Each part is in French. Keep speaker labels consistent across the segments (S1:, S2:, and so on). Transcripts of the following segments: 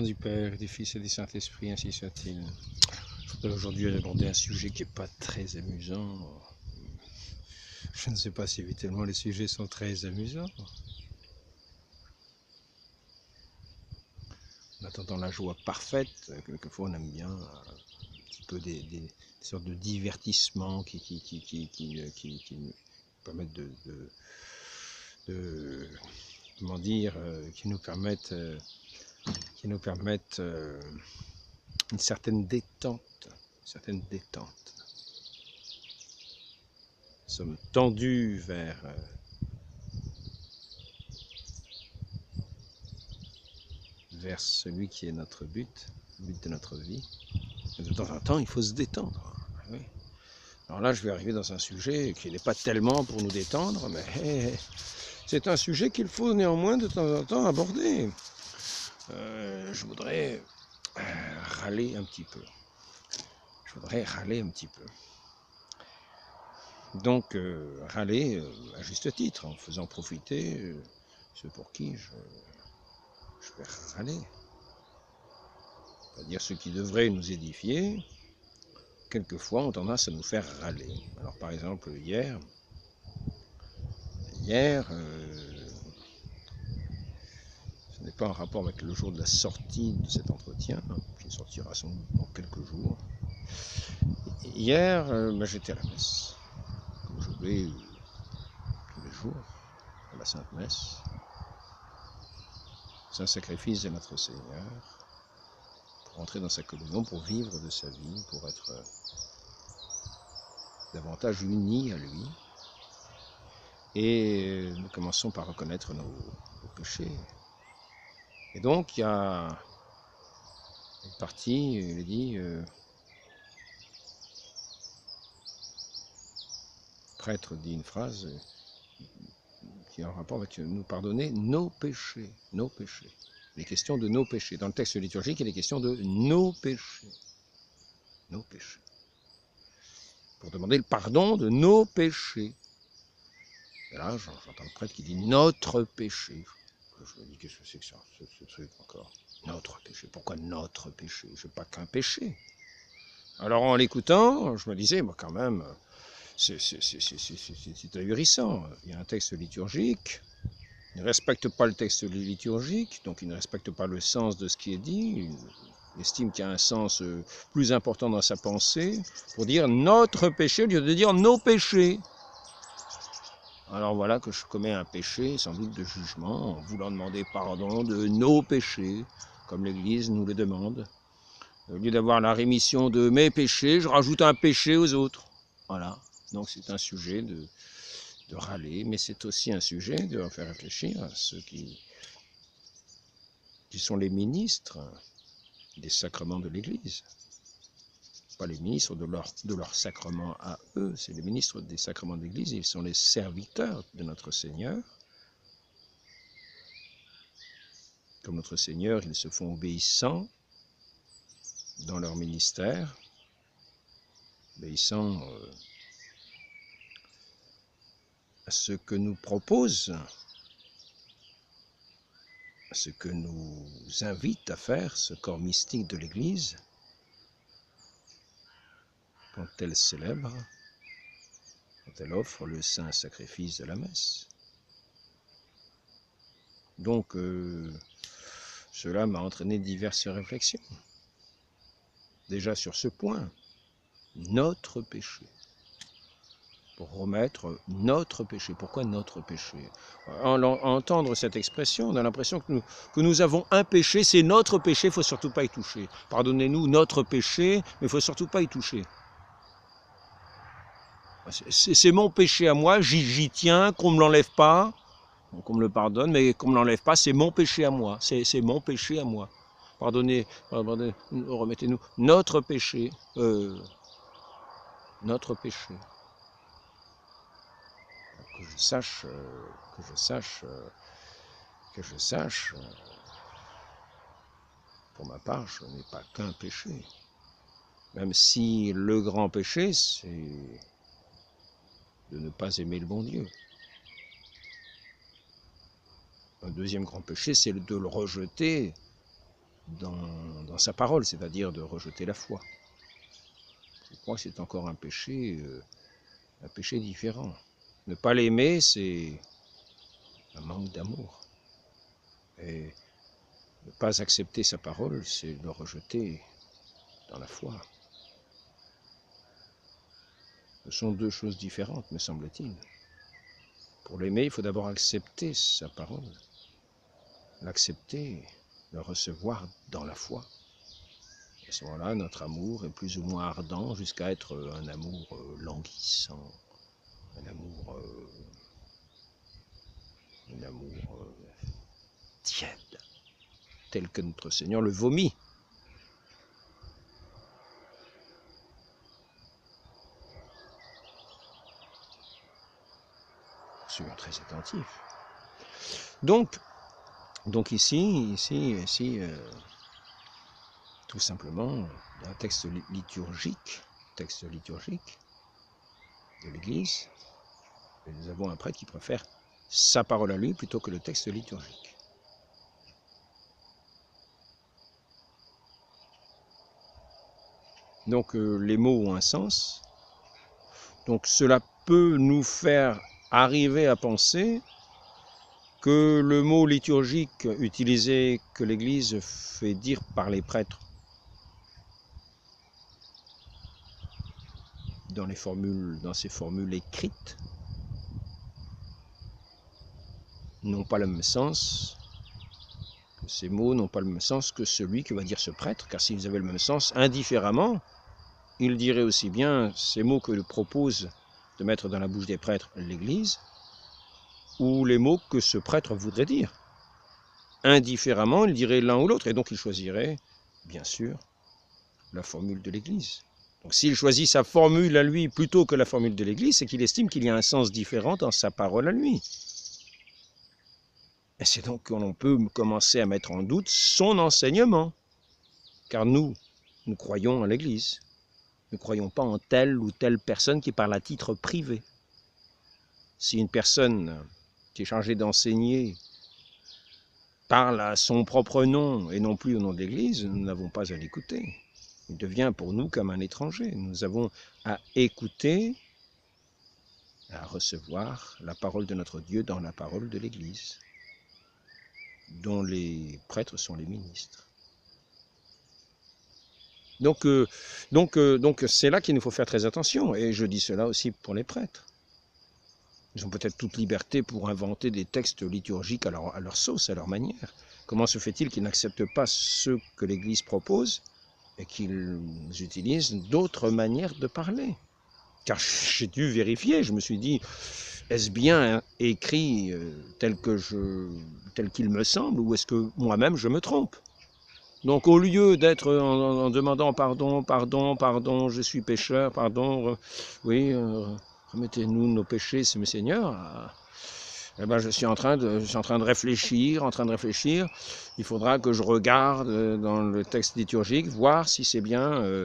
S1: du Père, du Fils et du Saint-Esprit, ainsi soit-il. Je voudrais aujourd'hui aborder un sujet qui n'est pas très amusant. Je ne sais pas si tellement les sujets sont très amusants. En attendant la joie parfaite, quelquefois on aime bien un petit peu des sortes de divertissements qui nous permettent comment dire, qui nous permettent une certaine détente. Nous sommes tendus vers celui qui est notre but, le but de notre vie. Et de temps en temps, il faut se détendre. Oui. Alors là, je vais arriver dans un sujet qui n'est pas tellement pour nous détendre, mais c'est un sujet qu'il faut néanmoins de temps en temps aborder. Je voudrais râler un petit peu. Donc, râler à juste titre, en faisant profiter ceux pour qui je vais râler. C'est-à-dire ceux qui devraient nous édifier, quelquefois ont tendance à nous faire râler. Alors par exemple, hier, ce n'est pas en rapport avec le jour de la sortie de cet entretien, qui sortira sans doute dans quelques jours. Hier, j'étais à la messe, comme je vais tous les jours, à la Sainte Messe. C'est un sacrifice de notre Seigneur, pour entrer dans sa communion, pour vivre de sa vie, pour être davantage unis à lui. Et nous commençons par reconnaître nos péchés. Et donc, il y a une partie, il dit, le prêtre dit une phrase qui est en rapport avec nous pardonner nos péchés. Les questions de nos péchés. Dans le texte liturgique, il est question de nos péchés. Pour demander le pardon de nos péchés. Et là, j'entends le prêtre qui dit notre péché. Je me dis, qu'est-ce que c'est que ça, ce truc encore? Notre péché. Pourquoi notre péché? Je n'ai pas qu'un péché. Alors en l'écoutant, je me disais, quand même, c'est ahurissant. Il y a un texte liturgique, il ne respecte pas le texte liturgique, donc il ne respecte pas le sens de ce qui est dit, il estime qu'il y a un sens plus important dans sa pensée, pour dire notre péché au lieu de dire nos péchés. Alors voilà que je commets un péché, sans doute de jugement, en voulant demander pardon de nos péchés, comme l'Église nous le demande. Au lieu d'avoir la rémission de mes péchés, je rajoute un péché aux autres. Voilà, donc c'est un sujet de râler, mais c'est aussi un sujet de faire réfléchir à ceux qui sont les ministres des sacrements de l'Église. Pas les ministres de leur sacrement à eux, c'est les ministres des sacrements de l'Église, ils sont les serviteurs de notre Seigneur. Comme notre Seigneur, ils se font obéissants dans leur ministère, obéissants à ce que nous propose, à ce que nous invite à faire ce corps mystique de l'Église, quand elle célèbre, quand elle offre le saint sacrifice de la messe. Donc, cela m'a entraîné diverses réflexions. Déjà sur ce point, notre péché. Pour remettre notre péché. Pourquoi notre péché? À entendre cette expression, on a l'impression que nous avons un péché, c'est notre péché, il ne faut surtout pas y toucher. Pardonnez-nous notre péché, mais il ne faut surtout pas y toucher. C'est mon péché à moi, j'y tiens, qu'on ne me l'enlève pas, qu'on me le pardonne, mais qu'on ne me l'enlève pas, c'est mon péché à moi, c'est mon péché à moi. Pardonnez, remettez-nous notre péché, que je sache, pour ma part, je n'ai pas qu'un péché. Même si le grand péché, c'est de ne pas aimer le bon Dieu. Un deuxième grand péché, c'est de le rejeter dans sa parole, c'est-à-dire de rejeter la foi. Je crois que c'est encore un péché différent. Ne pas l'aimer, c'est un manque d'amour. Et ne pas accepter sa parole, c'est le rejeter dans la foi. Ce sont deux choses différentes, me semble-t-il. Pour l'aimer, il faut d'abord accepter sa parole. L'accepter, le recevoir dans la foi. À ce moment-là, notre amour est plus ou moins ardent jusqu'à être un amour languissant, un amour tiède, tel que notre Seigneur le vomit. Soyons très attentifs. Donc ici, tout simplement, un texte liturgique de l'Église, et nous avons un prêtre qui préfère sa parole à lui plutôt que le texte liturgique. Donc les mots ont un sens. Donc cela peut nous faire arriver à penser que le mot liturgique utilisé, que l'Église fait dire par les prêtres dans ces formules écrites, n'ont pas le même sens, que ces mots n'ont pas le même sens que celui que va dire ce prêtre, car s'ils avaient le même sens, indifféremment, il dirait aussi bien ces mots que propose de mettre dans la bouche des prêtres l'Église, ou les mots que ce prêtre voudrait dire. Indifféremment, il dirait l'un ou l'autre, et donc il choisirait, bien sûr, la formule de l'Église. Donc s'il choisit sa formule à lui plutôt que la formule de l'Église, c'est qu'il estime qu'il y a un sens différent dans sa parole à lui. Et c'est donc qu'on peut commencer à mettre en doute son enseignement, car nous croyons en l'Église. Nous ne croyons pas en telle ou telle personne qui parle à titre privé. Si une personne qui est chargée d'enseigner parle à son propre nom et non plus au nom de l'Église, nous n'avons pas à l'écouter. Il devient pour nous comme un étranger. Nous avons à écouter, à recevoir la parole de notre Dieu dans la parole de l'Église, dont les prêtres sont les ministres. Donc c'est là qu'il nous faut faire très attention, et je dis cela aussi pour les prêtres. Ils ont peut-être toute liberté pour inventer des textes liturgiques à leur sauce, à leur manière. Comment se fait-il qu'ils n'acceptent pas ce que l'Église propose et qu'ils utilisent d'autres manières de parler? Car j'ai dû vérifier, je me suis dit, est-ce bien écrit tel qu'il me semble, ou est-ce que moi-même je me trompe? Donc au lieu d'être en demandant pardon, je suis pécheur, pardon, remettez-nous nos péchés, c'est mes seigneurs, eh ben, je suis en train de réfléchir, il faudra que je regarde dans le texte liturgique, voir si c'est bien,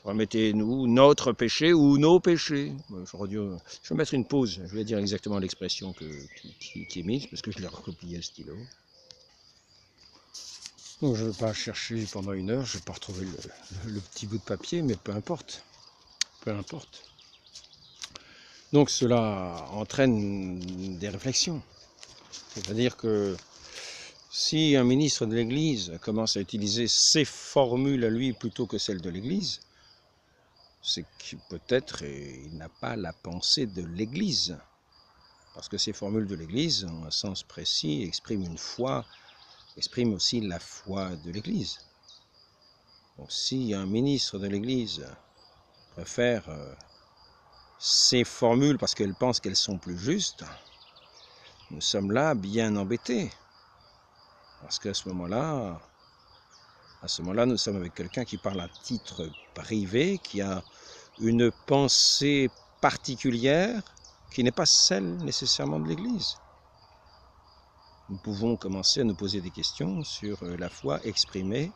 S1: remettez-nous notre péché ou nos péchés. Je vais mettre une pause, je vais dire exactement l'expression qui est mise, parce que je l'ai recopié le stylo. Donc je ne vais pas chercher pendant une heure, je ne vais pas retrouver le petit bout de papier, mais peu importe. Donc cela entraîne des réflexions. C'est-à-dire que si un ministre de l'Église commence à utiliser ses formules à lui plutôt que celles de l'Église, c'est que peut-être il n'a pas la pensée de l'Église. Parce que ces formules de l'Église, en un sens précis, expriment une foi, expriment aussi la foi de l'Église. Donc si un ministre de l'Église préfère ces formules parce qu'elle pense qu'elles sont plus justes, nous sommes là bien embêtés. Parce qu'à ce moment-là, nous sommes avec quelqu'un qui parle à titre privé, qui a une pensée particulière qui n'est pas celle nécessairement de l'Église. Nous pouvons commencer à nous poser des questions sur la foi exprimée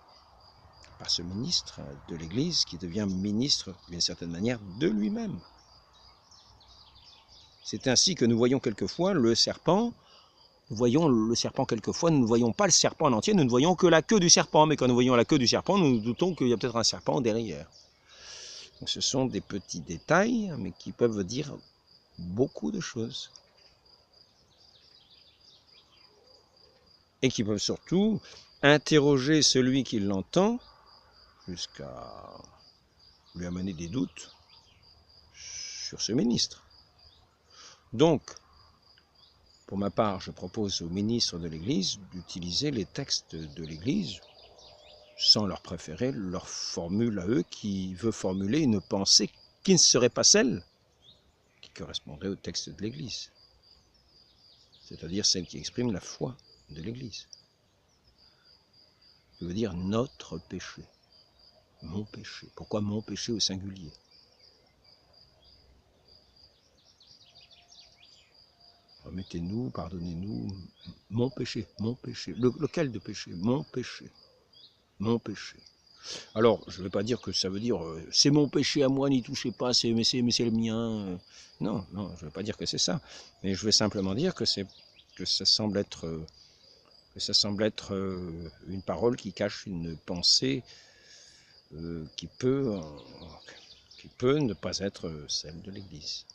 S1: par ce ministre de l'Église qui devient ministre d'une certaine manière de lui-même. C'est ainsi que nous voyons quelquefois le serpent Nous voyons le serpent quelquefois, nous ne voyons pas le serpent en entier, nous ne voyons que la queue du serpent, mais quand nous voyons la queue du serpent, nous nous doutons qu'il y a peut-être un serpent derrière. Donc ce sont des petits détails, mais qui peuvent dire beaucoup de choses. Et qui peuvent surtout interroger celui qui l'entend, jusqu'à lui amener des doutes sur ce ministre. Donc, pour ma part, je propose aux ministres de l'Église d'utiliser les textes de l'Église sans leur préférer leur formule à eux qui veut formuler une pensée qui ne serait pas celle qui correspondrait au texte de l'Église, c'est-à-dire celle qui exprime la foi de l'Église. Je veux dire notre péché, mon péché. Pourquoi mon péché au singulier? Remettez-nous, pardonnez-nous, mon péché, mon péché. Lequel de péché? Mon péché, mon péché. Alors, je ne vais pas dire que ça veut dire c'est mon péché à moi, n'y touchez pas, mais c'est le mien. Non, non, je ne vais pas dire que c'est ça. Mais je vais simplement dire que ça semble être une parole qui cache une pensée qui peut ne pas être celle de l'Église.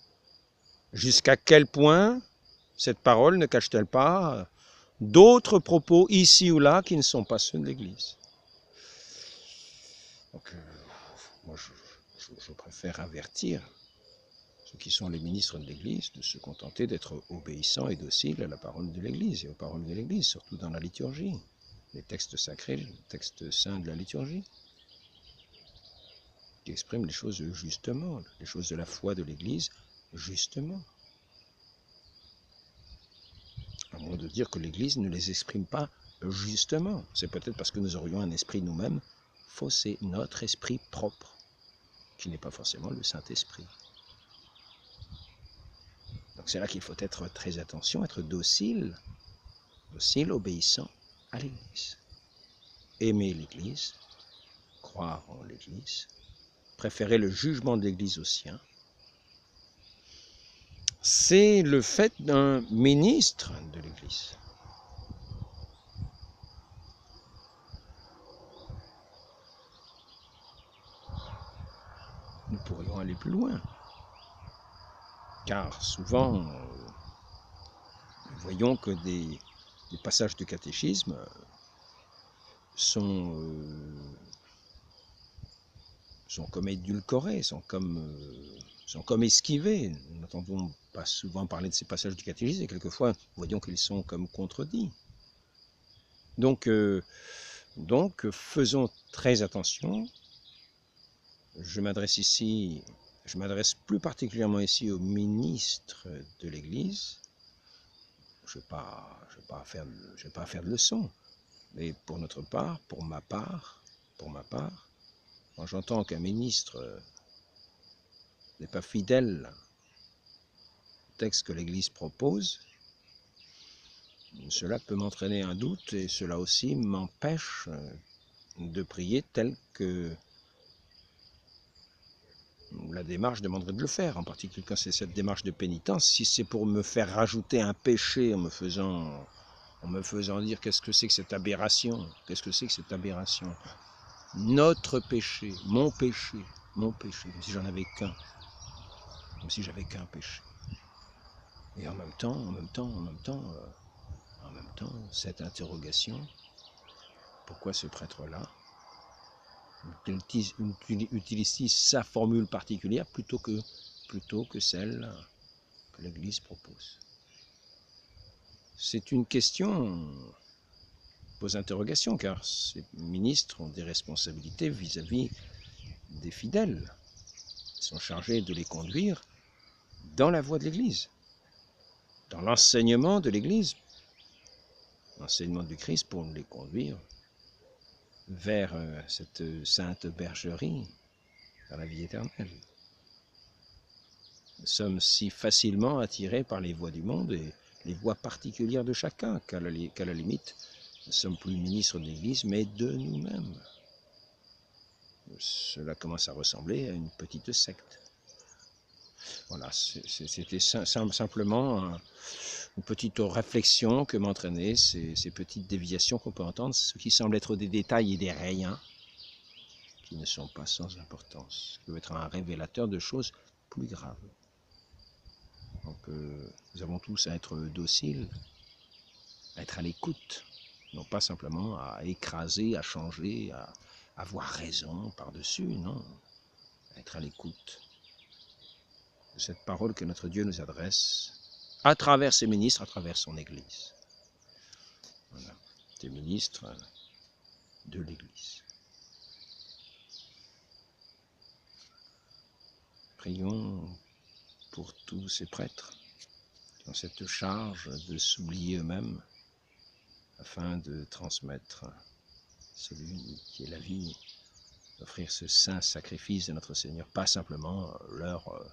S1: Jusqu'à quel point cette parole ne cache-t-elle pas d'autres propos ici ou là qui ne sont pas ceux de l'Église? Donc, moi, je préfère avertir ceux qui sont les ministres de l'Église de se contenter d'être obéissants et dociles à la parole de l'Église et aux paroles de l'Église, surtout dans la liturgie, les textes sacrés, les textes saints de la liturgie, qui expriment les choses justement, les choses de la foi de l'Église justement. À moins de dire que l'Église ne les exprime pas justement. C'est peut-être parce que nous aurions un esprit nous-mêmes faussé, notre esprit propre, qui n'est pas forcément le Saint-Esprit. Donc c'est là qu'il faut être très attention, être docile, obéissant à l'Église. Aimer l'Église, croire en l'Église, préférer le jugement de l'Église au sien. C'est le fait d'un ministre de l'Église. Nous pourrions aller plus loin, car souvent, nous voyons que des passages de catéchisme sont comme édulcorés, sont comme esquivés. Nous n'entendons pas souvent parler de ces passages du catéchisme et quelquefois, nous voyons qu'ils sont comme contredits. Donc, faisons très attention. Je m'adresse plus particulièrement ici aux ministres de l'Église. Je ne vais pas faire de leçon, mais pour notre part, pour ma part, quand j'entends qu'un ministre n'est pas fidèle au texte que l'Église propose, cela peut m'entraîner un doute et cela aussi m'empêche de prier tel que la démarche demanderait de le faire, en particulier quand c'est cette démarche de pénitence. Si c'est pour me faire rajouter un péché en me faisant dire qu'est-ce que c'est que cette aberration, notre péché, mon péché, comme si j'en avais qu'un, comme si j'avais qu'un péché. Et en même temps, cette interrogation, pourquoi ce prêtre-là utilise sa formule particulière plutôt que celle que l'Église propose? C'est une question pose interrogation, car ces ministres ont des responsabilités vis-à-vis des fidèles. Ils sont chargés de les conduire dans la voie de l'Église, dans l'enseignement de l'Église, l'enseignement du Christ pour les conduire vers cette sainte bergerie, vers la vie éternelle. Nous sommes si facilement attirés par les voies du monde et les voies particulières de chacun qu'à la limite, nous ne sommes plus ministres de l'Église, mais de nous-mêmes. Cela commence à ressembler à une petite secte. Voilà, c'était simplement une petite réflexion que m'entraînaient ces petites déviations qu'on peut entendre, ce qui semble être des détails et des riens qui ne sont pas sans importance, qui peuvent être un révélateur de choses plus graves. Donc, nous avons tous à être dociles, à être à l'écoute, non pas simplement à écraser, à changer, à avoir raison par-dessus, non, à être à l'écoute de cette parole que notre Dieu nous adresse à travers ses ministres, à travers son Église. Voilà, des ministres de l'Église. Prions pour tous ces prêtres qui ont cette charge de s'oublier eux-mêmes afin de transmettre celui qui est la vie, d'offrir ce saint sacrifice de notre Seigneur, pas simplement leur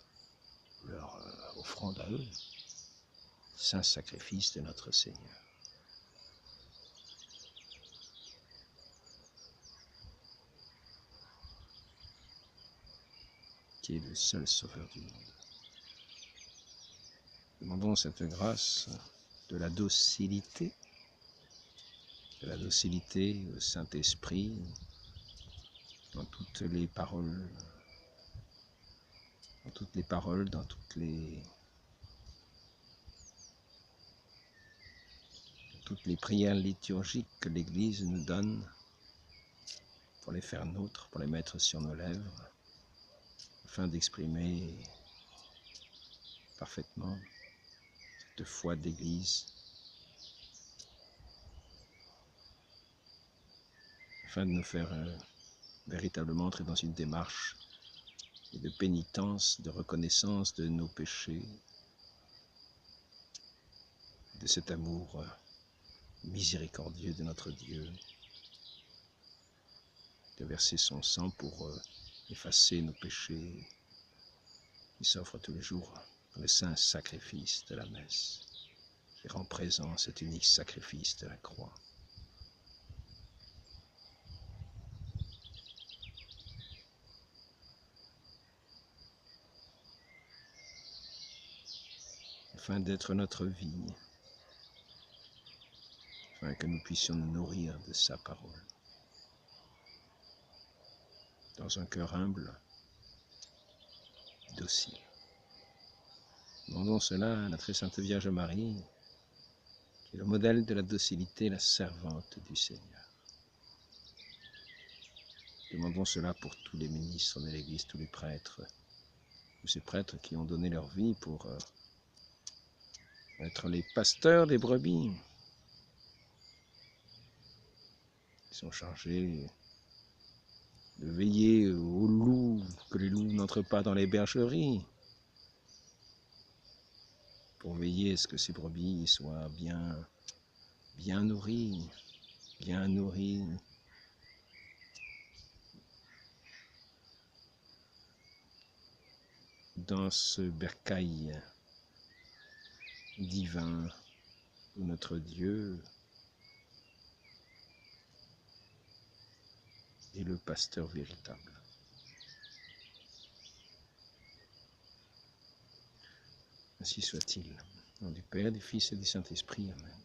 S1: offrande à eux, saint sacrifice de notre Seigneur. Qui est le seul sauveur du monde. Demandons cette grâce de la docilité au Saint-Esprit dans toutes les paroles, dans toutes les prières liturgiques que l'Église nous donne pour les faire nôtres, pour les mettre sur nos lèvres, afin d'exprimer parfaitement cette foi d'Église, afin de nous faire véritablement entrer dans une démarche de pénitence, de reconnaissance de nos péchés, de cet amour miséricordieux de notre Dieu, qui a versé son sang pour effacer nos péchés, qui s'offre tous les jours dans le saint sacrifice de la messe, qui rend présent cet unique sacrifice de la croix. Afin d'être notre vie, afin que nous puissions nous nourrir de sa parole. Dans un cœur humble, docile. Demandons cela à la très sainte Vierge Marie, qui est le modèle de la docilité, la servante du Seigneur. Demandons cela pour tous les ministres de l'Église, tous les prêtres, tous ces prêtres qui ont donné leur vie pour être les pasteurs des brebis. Ils sont chargés de veiller aux loups, que les loups n'entrent pas dans les bergeries, pour veiller à ce que ces brebis soient bien nourries, dans ce bercail divin où notre Dieu est le pasteur véritable. Ainsi soit-il. Au nom du Père, du Fils et du Saint-Esprit. Amen.